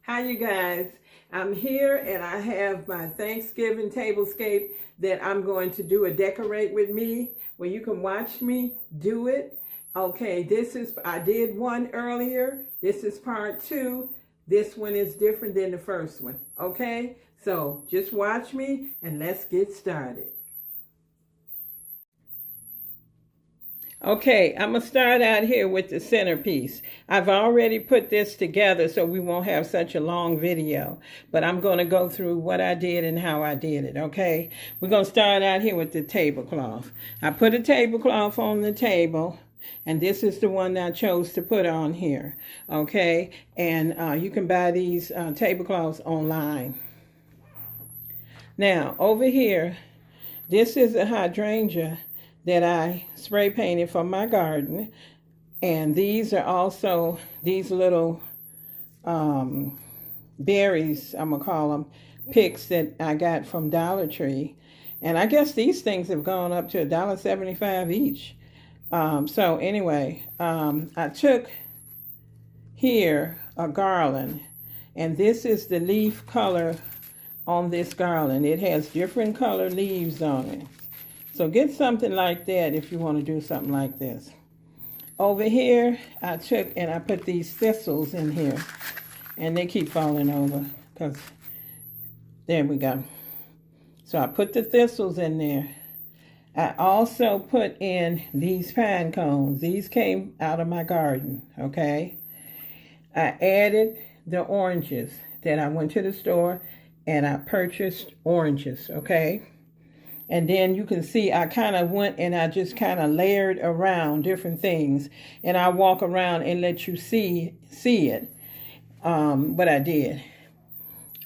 Hi, you guys. I'm here and I have my Thanksgiving tablescape that I'm going to do a decorate with me where you can watch me do it. Okay, I did one earlier. This is part 2. This one is different than the first one. Okay, so just watch me and let's get started. Okay, I'm going to start out here with the centerpiece. I've already put this together so we won't have such a long video, but I'm going to go through what I did and how I did it, okay? We're going to start out here with the tablecloth. I put a tablecloth on the table, and this is the one that I chose to put on here, okay? And you can buy these tablecloths online. Now, over here, this is a hydrangea that I spray painted for my garden, and these are also these little berries, I'm gonna call them, picks that I got from Dollar Tree, and I guess these things have gone up to $1.75 each. So anyway, I took here a garland, and this is the leaf color on this garland. It has different color leaves on it. So get something like that if you want to do something like this. Over here, I took and I put these thistles in here. And they keep falling over because, there we go. So I put the thistles in there. I also put in these pine cones. These came out of my garden, okay? I added the oranges that I went to the store and I purchased oranges, okay? And then you can see I kind of went and I just kind of layered around different things. And I walk around and let you see it, what I did.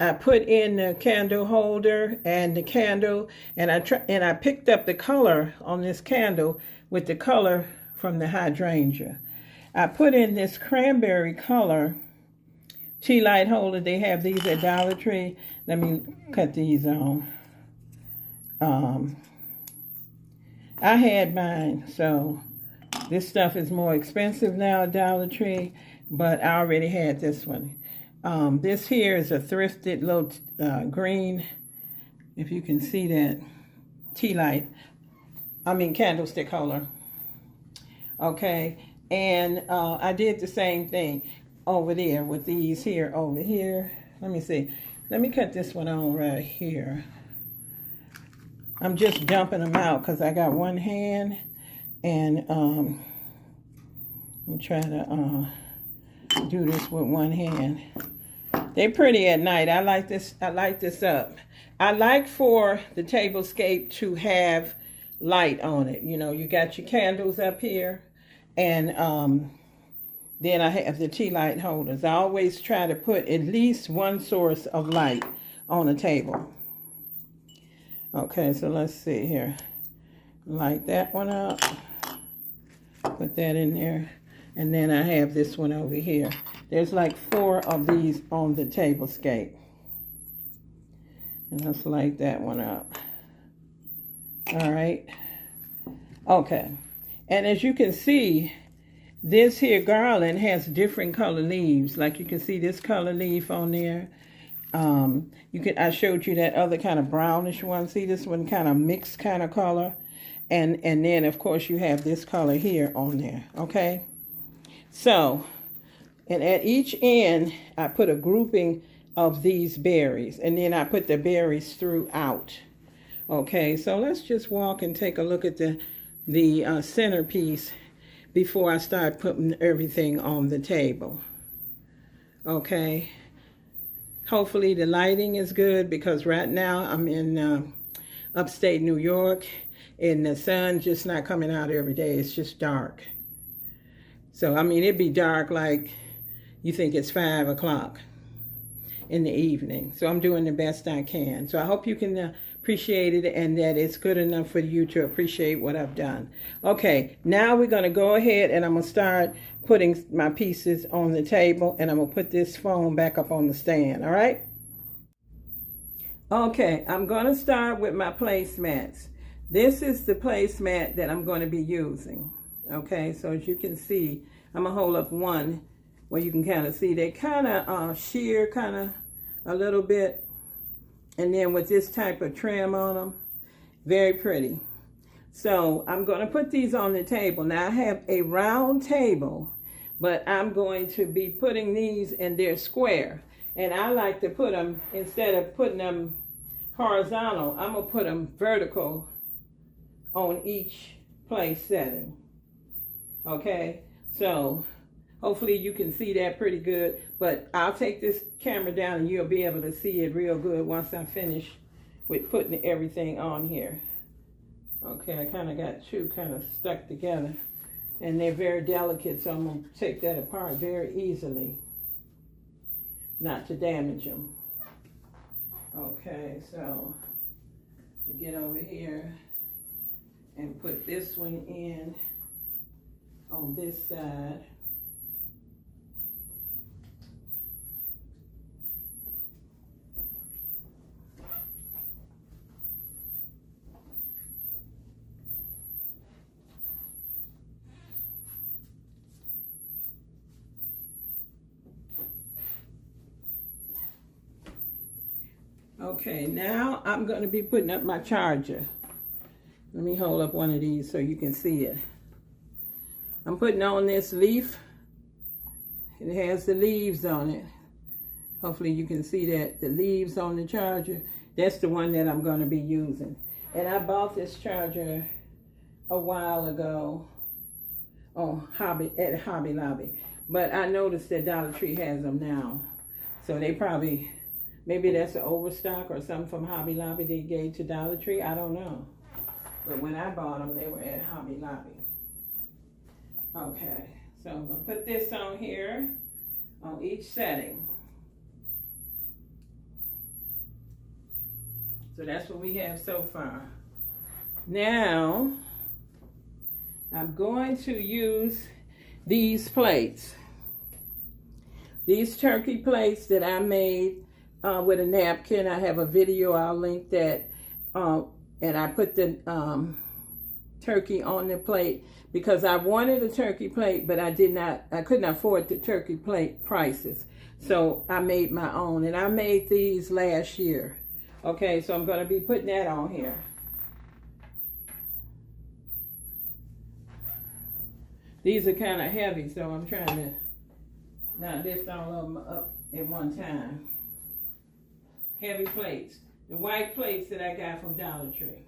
I put in the candle holder and the candle, and I picked up the color on this candle with the color from the hydrangea. I put in this cranberry color tea light holder. They have these at Dollar Tree. Let me cut these on. I had mine, so this stuff is more expensive now at Dollar Tree, but I already had this one. This here is a thrifted little green, if you can see that, candlestick holder. Okay, and I did the same thing over there with these here over here. Let me see. Let me cut this one on right here. I'm just dumping them out because I got one hand, and I'm trying to do this with one hand. They're pretty at night. I like this up. I like for the tablescape to have light on it. You know, you got your candles up here, and then I have the tea light holders. I always try to put at least one source of light on the table. Okay, so let's see here. Light that one up. Put that in there. And then I have this one over here. There's like 4 of these on the tablescape. And let's light that one up. All right. Okay. And as you can see, this here garland has different color leaves. Like you can see this color leaf on there. I showed you that other kind of brownish one. See, this one kind of mixed kind of color. And then, of course, you have this color here on there, okay? So, and at each end, I put a grouping of these berries. And then I put the berries throughout. Okay, so let's just walk and take a look at the centerpiece before I start putting everything on the table. Okay. Hopefully the lighting is good because right now I'm in upstate New York and the sun's just not coming out every day. It's just dark. So, I mean, it'd be dark like you think it's 5 o'clock in the evening. So I'm doing the best I can. So I hope you can appreciate it and that it's good enough for you to appreciate what I've done. Okay, now we're going to go ahead and I'm going to start putting my pieces on the table, and I'm going to put this phone back up on the stand, all right? Okay, I'm going to start with my placemats. This is the placemat that I'm going to be using. Okay, so as you can see, I'm going to hold up one where you can kind of see they kind of sheer kind of a little bit. And then with this type of trim on them, very pretty. So I'm going to put these on the table. Now I have a round table, but I'm going to be putting these in their square. And I like to put them, instead of putting them horizontal, I'm going to put them vertical on each place setting. Okay, so hopefully you can see that pretty good. But I'll take this camera down and you'll be able to see it real good once I finish with putting everything on here. Okay, I kind of got two kind of stuck together. And they're very delicate, so I'm going to take that apart very easily, not to damage them. Okay, so get over here and put this one in on this side. Okay, now I'm going to be putting up my charger. Let me hold up one of these so you can see it. I'm putting on this leaf. It has the leaves on it. Hopefully you can see that, the leaves on the charger. That's the one that I'm going to be using. And I bought this charger a while ago on at Hobby Lobby. But I noticed that Dollar Tree has them now. So they probably, maybe that's an overstock or something from Hobby Lobby they gave to Dollar Tree. I don't know. But when I bought them, they were at Hobby Lobby. Okay, so I'm going to put this on here on each setting. So that's what we have so far. Now, I'm going to use these plates. These turkey plates that I made with a napkin. I have a video, I'll link that. And I put the turkey on the plate because I wanted a turkey plate, but I couldn't afford the turkey plate prices. So I made my own, and I made these last year. Okay, so I'm going to be putting that on here. These are kind of heavy, so I'm trying to not lift all of them up at one time. Heavy plates. The white plates that I got from Dollar Tree.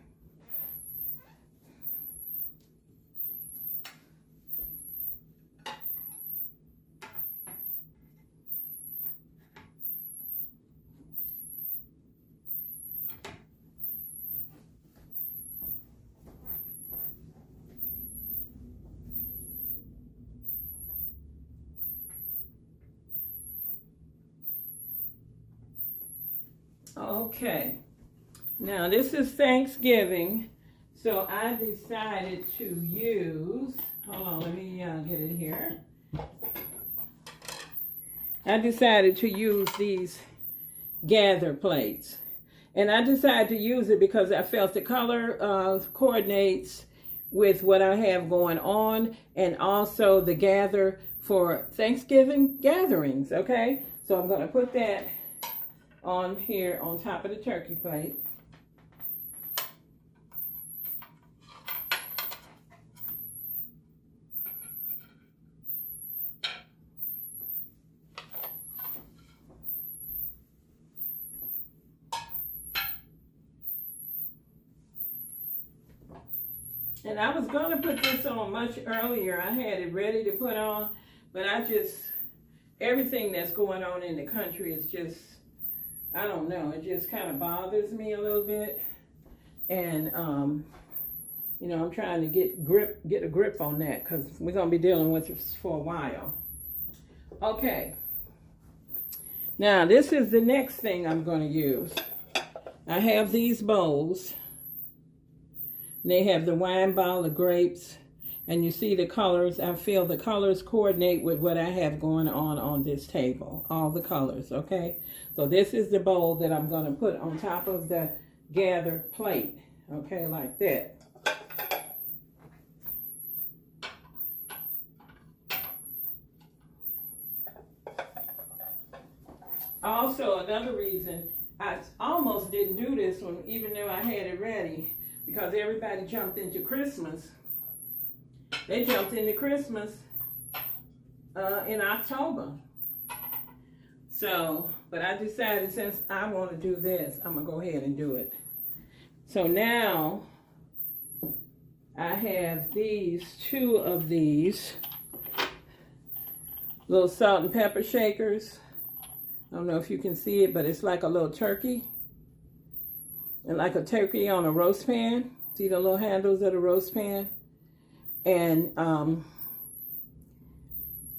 Okay, now this is Thanksgiving, so I decided to use, hold on, let me get it here. I decided to use these gather plates, and I decided to use it because I felt the color coordinates with what I have going on, and also the gather for Thanksgiving gatherings, okay? So I'm going to put that on here on top of the turkey plate. And I was going to put this on much earlier. I had it ready to put on, but everything that's going on in the country is just, I don't know, it just kind of bothers me a little bit. And, you know, I'm trying to get a grip on that because we're going to be dealing with this for a while. Okay. Now, this is the next thing I'm going to use. I have these bowls. They have the wine bottle, the grapes, and you see the colors. I feel the colors coordinate with what I have going on this table. All the colors, okay? So this is the bowl that I'm going to put on top of the gather plate, okay, like that. Also, another reason I almost didn't do this one, even though I had it ready, because everybody jumped into Christmas. They jumped into Christmas in October. So, but I decided since I want to do this, I'm going to go ahead and do it. So now I have two of these little salt and pepper shakers. I don't know if you can see it, but it's like a little turkey. And like a turkey on a roast pan. See the little handles of the roast pan? And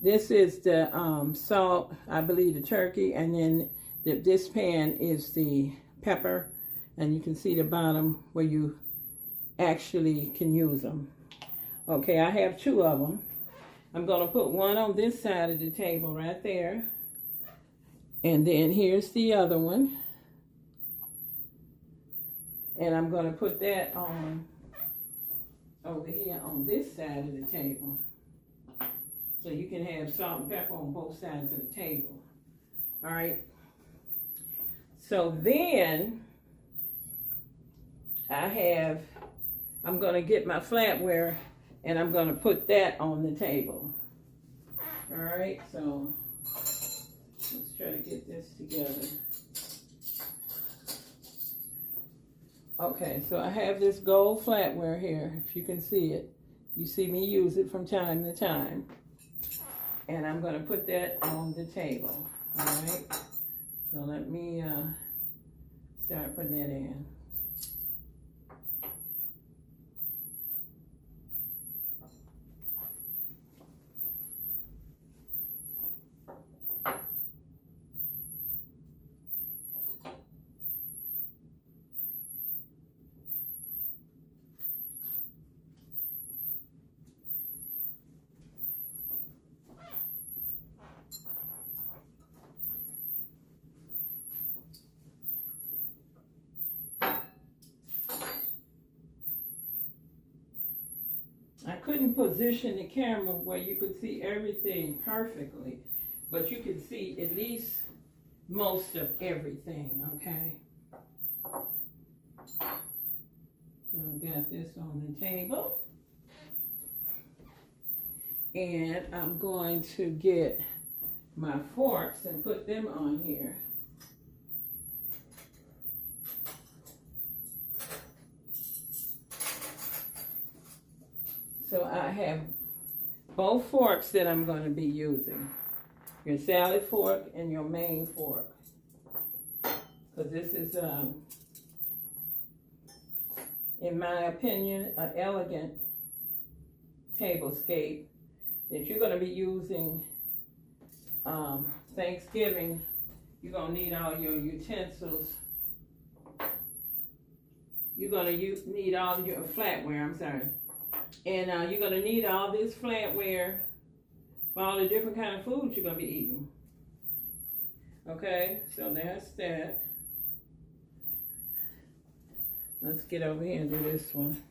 this is the salt, I believe the turkey. And then this pan is the pepper. And you can see the bottom where you actually can use them. Okay, I have two of them. I'm going to put one on this side of the table right there. And then here's the other one. And I'm going to put that on over here on this side of the table. So you can have salt and pepper on both sides of the table. All right. So then I'm going to get my flatware and I'm going to put that on the table. All right. So let's try to get this together. Okay, so I have this gold flatware here, if you can see it. You see me use it from time to time. And I'm going to put that on the table, all right? So let me start putting that in. I couldn't position the camera where you could see everything perfectly, but you can see at least most of everything, okay? So I got this on the table. And I'm going to get my forks and put them on here. So I have both forks that I'm going to be using. Your salad fork and your main fork. Because this is, in my opinion, an elegant tablescape that you're going to be using Thanksgiving. You're going to need all your utensils. You're going to need all your flatware, I'm sorry. And you're going to need all this flatware for all the different kind of foods you're going to be eating. Okay, so that's that. Let's get over here and do this one.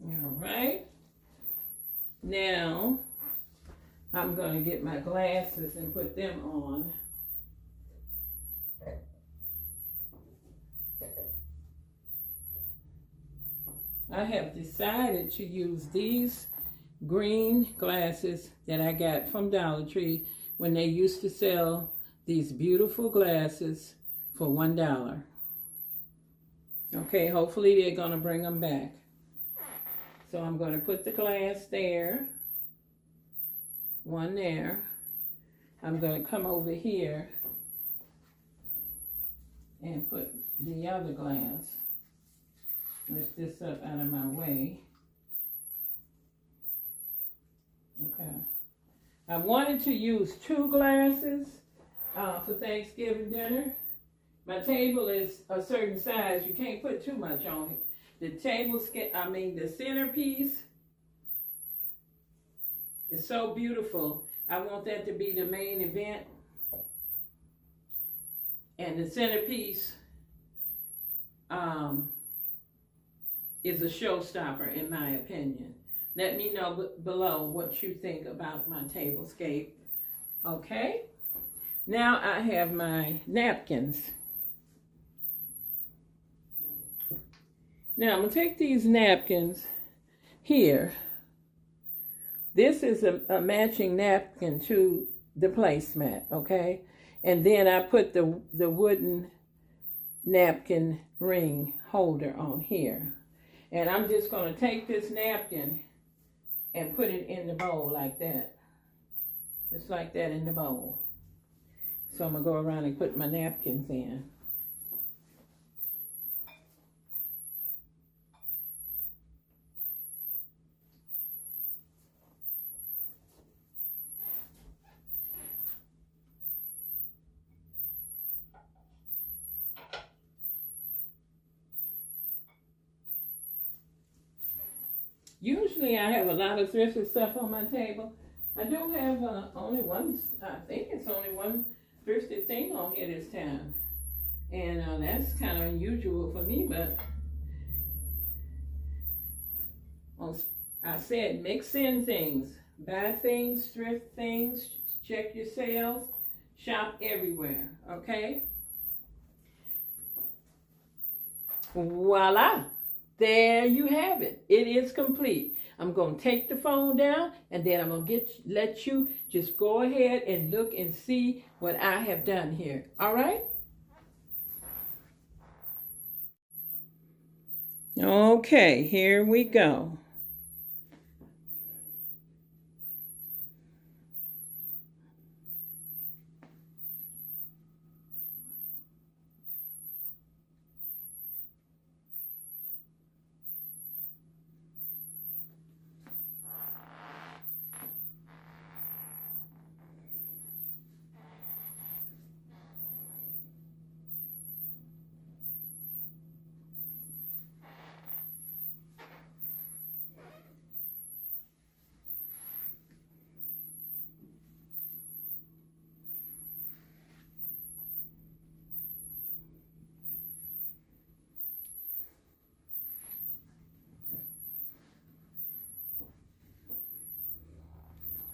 All right. Now, I'm going to get my glasses and put them on. I have decided to use these green glasses that I got from Dollar Tree when they used to sell these beautiful glasses for $1. Okay, hopefully they're going to bring them back. So I'm going to put the glass there, one there. I'm going to come over here and put the other glass. Lift this up out of my way. Okay. I wanted to use 2 glasses for Thanksgiving dinner. My table is a certain size. You can't put too much on it. the centerpiece is so beautiful. I want that to be the main event. And the centerpiece is a showstopper, in my opinion. Let me know below what you think about my tablescape. Okay? Now I have my napkins. Now I'm going to take these napkins here. This is a matching napkin to the placemat, okay? And then I put the wooden napkin ring holder on here. And I'm just going to take this napkin and put it in the bowl like that. Just like that in the bowl. So I'm going to go around and put my napkins in. Usually I have a lot of thrifted stuff on my table. I do have only one, I think it's only one thrifted thing on here this time. And that's kind of unusual for me, but I said mix in things. Buy things, thrift things, check your sales, shop everywhere, okay? Voila! There you have it. It is complete. I'm going to take the phone down and then I'm going to let you just go ahead and look and see what I have done here. All right? Okay, here we go.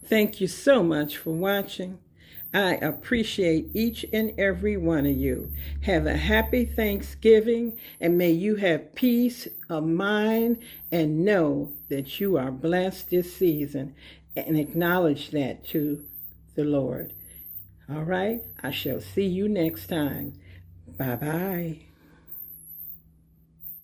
Thank you so much for watching. I appreciate each and every one of you. Have a happy Thanksgiving, and may you have peace of mind and know that you are blessed this season, and acknowledge that to the Lord. All right? I shall see you next time. Bye-bye.